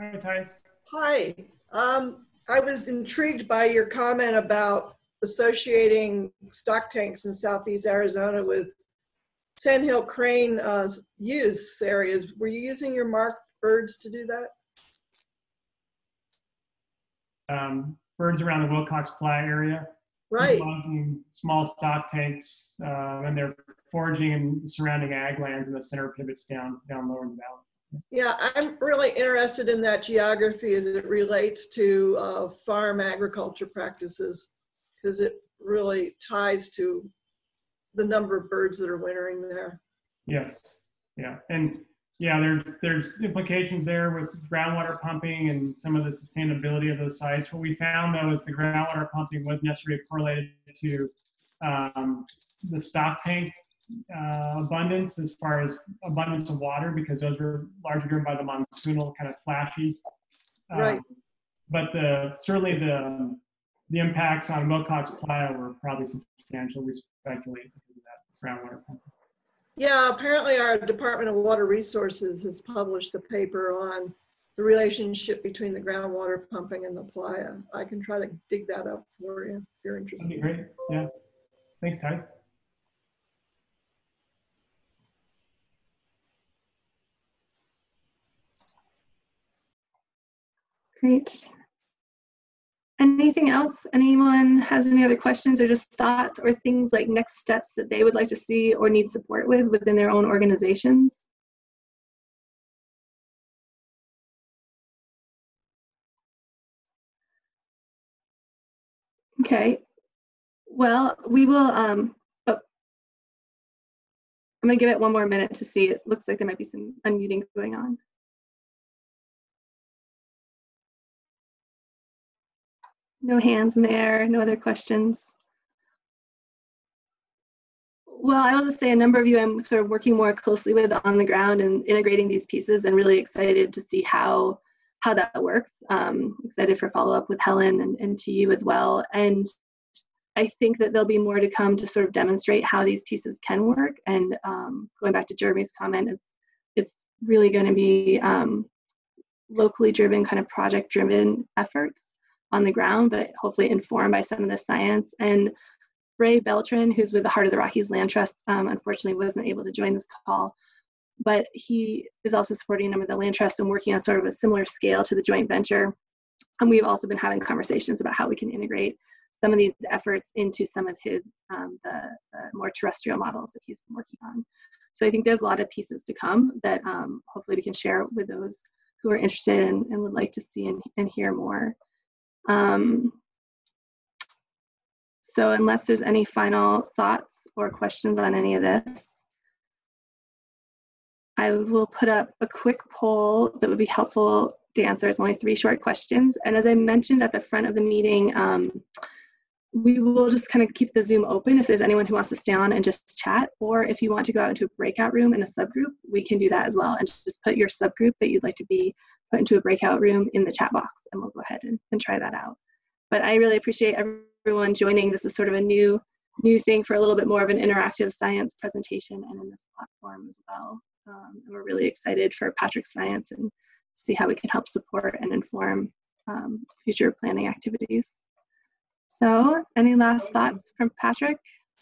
Hi, Tice. Hi. I was intrigued by your comment about associating stock tanks in Southeast Arizona with sandhill crane use areas. Were you using your marked birds to do that? Birds around the Wilcox Plat area. Right. Utilizing small stock tanks, and they're foraging in the surrounding ag lands, and the center pivots down lower in the valley. Yeah, I'm really interested in that geography as it relates to farm agriculture practices, because it really ties to the number of birds that are wintering there. Yes, yeah, and yeah, there's implications there with groundwater pumping and some of the sustainability of those sites. What we found, though, is the groundwater pumping wasn't necessarily correlated to the stock tank abundance, as far as abundance of water, because those were largely driven by the monsoonal kind of flashy. Right. But certainly the impacts on Wilcox Playa were probably substantial, we speculate, because of that groundwater pumping. Yeah, apparently our Department of Water Resources has published a paper on the relationship between the groundwater pumping and the playa. I can try to dig that up for you if you're interested. That'd be great. Yeah. Thanks, Ty. Great. Anything else? Anyone has any other questions or just thoughts or things like next steps that they would like to see or need support with within their own organizations? Okay. Well, we will, I'm gonna give it one more minute to see. It looks like there might be some unmuting going on. No hands in the air, no other questions. Well, I will just say a number of you I'm sort of working more closely with on the ground and integrating these pieces, and really excited to see how that works. Excited for follow-up with Helen and to you as well. And I think that there'll be more to come to sort of demonstrate how these pieces can work. And going back to Jeremy's comment, it's really going to be locally driven, kind of project-driven efforts on the ground, but hopefully informed by some of the science. And Ray Beltran, who's with the Heart of the Rockies Land Trust, unfortunately wasn't able to join this call, but he is also supporting a number of the land trusts and working on sort of a similar scale to the joint venture. And we've also been having conversations about how we can integrate some of these efforts into some of his the more terrestrial models that he's been working on. So I think there's a lot of pieces to come that hopefully we can share with those who are interested and would like to see and hear more. So unless there's any final thoughts or questions on any of this, I will put up a quick poll that would be helpful to answer. It's only 3 short questions. And as I mentioned at the front of the meeting, we will just kind of keep the Zoom open if there's anyone who wants to stay on and just chat, or if you want to go out into a breakout room in a subgroup, we can do that as well. And just put your subgroup that you'd like to be put into a breakout room in the chat box, and we'll go ahead and try that out. But I really appreciate everyone joining. This is sort of a new thing for a little bit more of an interactive science presentation and in this platform as well. And we're really excited for Patrick's science and see how we can help support and inform future planning activities. So any last thoughts from Patrick?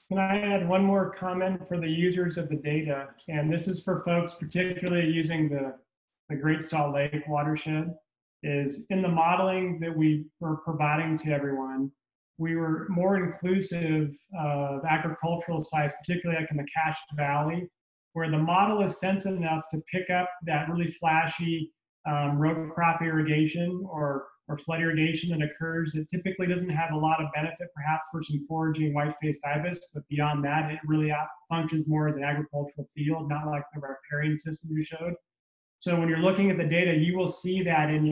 Can I add one more comment for the users of the data? And this is for folks particularly using the Great Salt Lake watershed, is in the modeling that we were providing to everyone, we were more inclusive of agricultural sites, particularly like in the Cache Valley, where the model is sensitive enough to pick up that really flashy row crop irrigation or flood irrigation that occurs. It typically doesn't have a lot of benefit, perhaps for some foraging white-faced ibis, but beyond that, it really functions more as an agricultural field, not like the riparian system you showed. So when you're looking at the data, you will see that in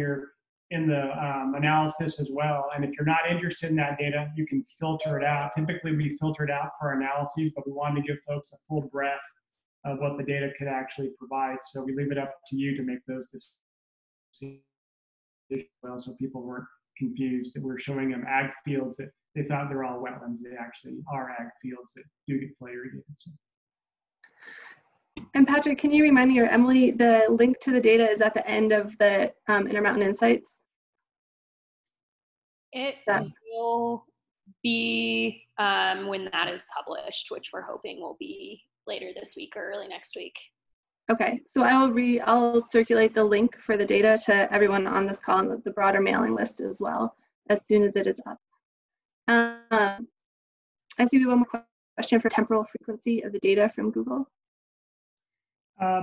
the analysis as well. And if you're not interested in that data, you can filter it out. Typically, we filter it out for our analyses, but we wanted to give folks a full breadth of what the data could actually provide. So we leave it up to you to make those decisions. Well, so people weren't confused that we're showing them ag fields that they thought they're all wetlands. They actually are ag fields that do get flood irrigated. So. And Patrick, can you remind me, or Emily, the link to the data is at the end of the Intermountain Insights? It will be when that is published, which we're hoping will be later this week or early next week. Okay, so I'll circulate the link for the data to everyone on this call and the broader mailing list as well as soon as it is up. I see we have one more question for temporal frequency of the data from Google.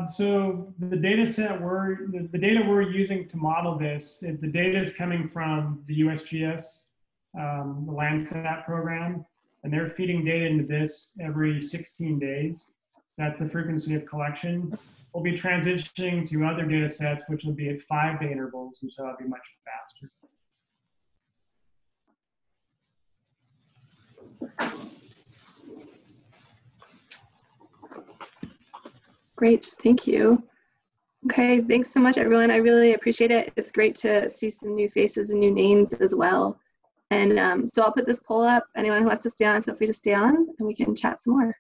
So the data set the data we're using to model this, the data is coming from the USGS, the Landsat program, and they're feeding data into this every 16 days. That's the frequency of collection. We'll be transitioning to other data sets, which will be at 5-day intervals, and so it'll be much faster. Great, thank you. Okay, thanks so much, everyone. I really appreciate it. It's great to see some new faces and new names as well. And so I'll put this poll up. Anyone who wants to stay on, feel free to stay on, and we can chat some more.